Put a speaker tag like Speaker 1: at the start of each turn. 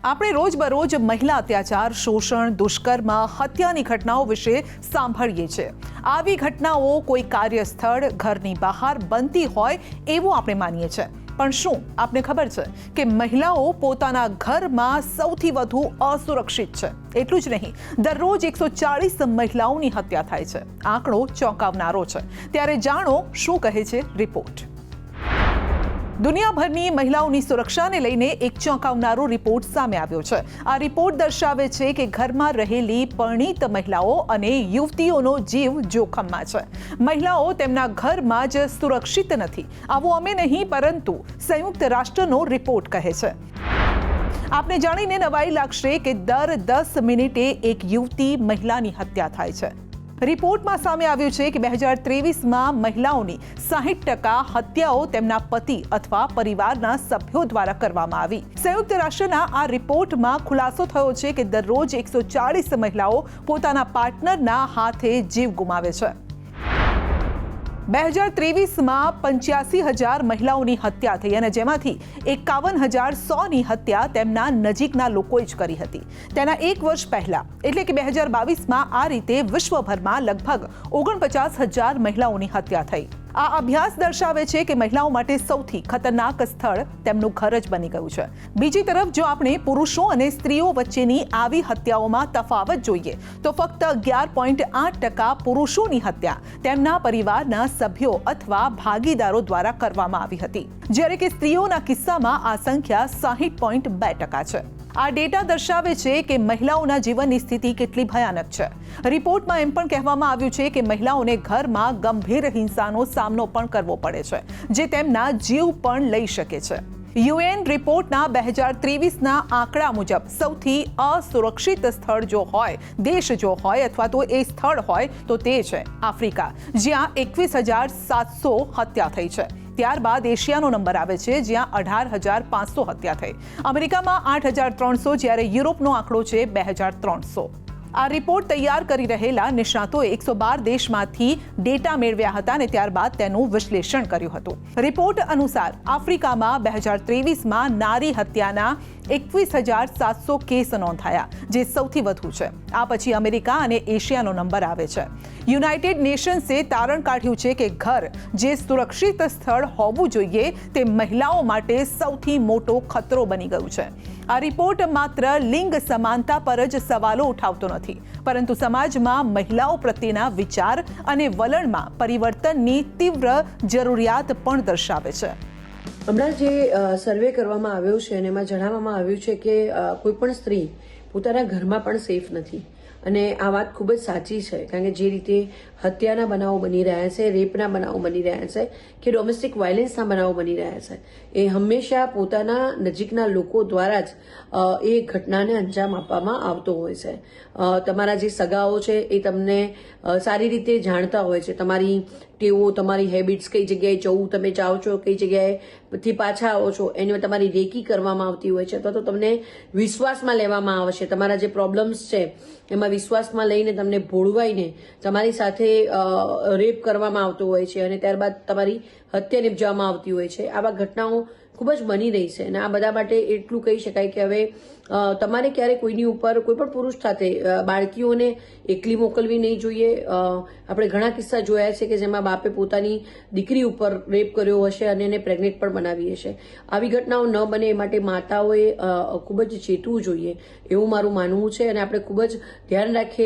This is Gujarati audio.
Speaker 1: આપણે રોજબરોજ મહિલા અત્યાચાર, શોષણ, દુષ્કર્મ, હત્યાની ઘટનાઓ વિશે સાંભળીએ છીએ. આવી ઘટનાઓ કોઈ કાર્યસ્થળ, ઘરની બહાર બનતી હોય એવું આપણે માનીએ છીએ. પણ શું આપને ખબર છે કે મહિલાઓ પોતાના ઘરમાં સૌથી વધુ અસુરક્ષિત છે? એટલું જ નહીં, દરરોજ 140 મહિલાઓની હત્યા થાય છે. આંકડો ચોંકાવનારો છે. ત્યારે જાણો શું કહે છે રિપોર્ટ. દુનિયાભરની મહિલાઓની સુરક્ષાને લઈને એક ચોંકાવનારો રિપોર્ટ સામે આવ્યો છે. આ રિપોર્ટ દર્શાવે છે કે ઘરમાં રહેલી પરિણીત મહિલાઓ અને યુવતીઓનો જીવ જોખમમાં છે. મહિલાઓ તેમના ઘરમાં જ સુરક્ષિત નથી. આવું અમે નહીં, પરંતુ સંયુક્ત રાષ્ટ્રનો રિપોર્ટ કહે છે. આપને જાણીને નવાઈ લાગશે કે દર 10 મિનિટે એક યુવતી મહિલાની હત્યા થાય છે. રિપોર્ટમાં સામે આવ્યું છે કે 2023માં મહિલાઓની 60% હત્યાઓ તેમના પતિ અથવા પરિવારના સભ્યો દ્વારા કરવામાં આવી. સંયુક્ત રાષ્ટ્રના આ રિપોર્ટમાં ખુલાસો થયો છે કે દરરોજ 140 મહિલાઓ પોતાના પાર્ટનરના હાથે જીવ ગુમાવે છે. 2023માં 85,000 મહિલાઓની હત્યા થઈ અને જેમાંથી 51,100ની હત્યા તેમના નજીકના લોકોએ જ કરી હતી. તેના એક વર્ષ પહેલા એટલે કે 2022માં આ રીતે વિશ્વભરમાં લગભગ 49,000 મહિલાઓની હત્યા થઈ. આ અભ્યાસ દર્શાવે છે કે મહિલાઓ માટે સૌથી ખતરનાક સ્થળ તેમનું ઘર જ બની ગયું છે. બીજી તરફ જો આપણે પુરુષો અને સ્ત્રીઓ વચ્ચેની આવી હત્યાઓમાં તફાવત જોઈએ તો ફક્ત 11.8% પુરુષોની હત્યા તેમના પરિવારના સભ્યો અથવા ભાગીદારો દ્વારા કરવામાં આવી હતી, જ્યારે કે સ્ત્રીઓના કિસ્સામાં આ સંખ્યા 60.2% છે. આ ડેટા દર્શાવે છે કે મહિલાઓના જીવનની સ્થિતિ કેટલી ભયાનક છે. રિપોર્ટમાં એમ પણ કહેવામાં આવ્યું છે કે મહિલાઓને ઘરમાં ગંભીર હિંસાનો સામનો પણ કરવો પડે છે, જે તેમના જીવ પણ લઈ શકે છે. યુએન રિપોર્ટના 2023ના આંકડા મુજબ સૌથી અસુરક્ષિત સ્થળ જો હોય, દેશ જો હોય અથવા તો એ સ્થળ હોય તો તે છે આફ્રિકા, જ્યાં 21,700 હત્યા થઈ છે. ત્યારબાદ એશિયાનો નંબર આવે છે, જ્યાં 18,500 હત્યા થઈ. અમેરિકામાં 8,300, જ્યારે યુરોપનો આંકડો છે 2,300. આ રિપોર્ટ તૈયાર કરી રહેલા નિષ્ણાતોએ 112 દેશમાંથી ડેટા મેળવ્યા હતા અને ત્યારબાદ તેનું વિશ્લેષણ કર્યું હતું. રિપોર્ટ અનુસાર આફ્રિકામાં 2023માં નારી હત્યાના 21,700 કેસ નોંધાયા, જે સૌથી વધુ છે. આ પછી અમેરિકા અને એશિયાનો નંબર આવે છે. યુનાઇટેડ નેશન્સે તારણ કાઢ્યું છે કે ઘર જે સુરક્ષિત સ્થળ હોવું જોઈએ તે મહિલાઓ માટે સૌથી મોટો ખતરો બની ગયું છે. આ રિપોર્ટ માત્ર લિંગ સમાનતા પર જ સવાલો ઉઠાવતો નથી, પરંતુ સમાજમાં મહિલાઓ પ્રત્યેના વિચાર અને વલણમાં પરિવર્તનની તીવ્ર જરૂરિયાત પણ દર્શાવે છે.
Speaker 2: હમણાં જે સર્વે કરવામાં આવ્યો છે અને એમાં જણાવવામાં આવ્યું છે કે કોઈ પણ સ્ત્રી પોતાના ઘરમાં પણ સેફ નથી. અને આ વાત ખૂબ જ સાચી છે, કારણ કે જે રીતે હત્યાના બનાવો બની રહ્યા છે, રેપના બનાવો બની રહ્યા છે કે ડોમેસ્ટિક વાયલન્સના બનાવો બની રહ્યા છે, એ હંમેશા પોતાના નજીકના લોકો દ્વારા જ એ ઘટનાને અંજામ આપવામાં આવતો હોય છે. તમારા જે સગાઓ છે એ તમને સારી રીતે જાણતા હોય છે, તમારી ટેવો, તમારી હેબિટ્સ, કઈ જગ્યાએ જવું તમે જાઓ છો, કઈ જગ્યાએથી પાછા આવો છો, એની તમારી રેકી કરવામાં આવતી હોય છે, અથવા તો તમને વિશ્વાસમાં લેવામાં આવે છે. તમારા જે પ્રોબ્લેમ્સ છે એમાં વિશ્વાસમાં લઈને તમને ભોળવાઈને તમારી સાથે રેપ કરવામાં આવતો હોય છે અને ત્યારબાદ તમારી હત્યા નિપજાવવામાં આવતી હોય છે. આવા ઘટનાઓ ખૂબ જ બની રહી છે અને આ બધા માટે એટલું કહી શકાય કે હવે તમારે ક્યારે કોઈની ઉપર, કોઈ પણ પુરુષ સાથે બાળકીઓને એકલી મોકલવી નહીં જોઈએ. આપણે ઘણા કિસ્સા જોયા છે કે જેમાં બાપે પોતાની દીકરી ઉપર રેપ કર્યો હશે અને એને પ્રેગ્નેન્ટ પણ બનાવી હશે. આવી ઘટનાઓ ન બને એ માટે માતાઓએ ખૂબ જ ચેતવું જોઈએ એવું મારું માનવું છે અને આપણે ખૂબ જ ધ્યાન રાખીએ.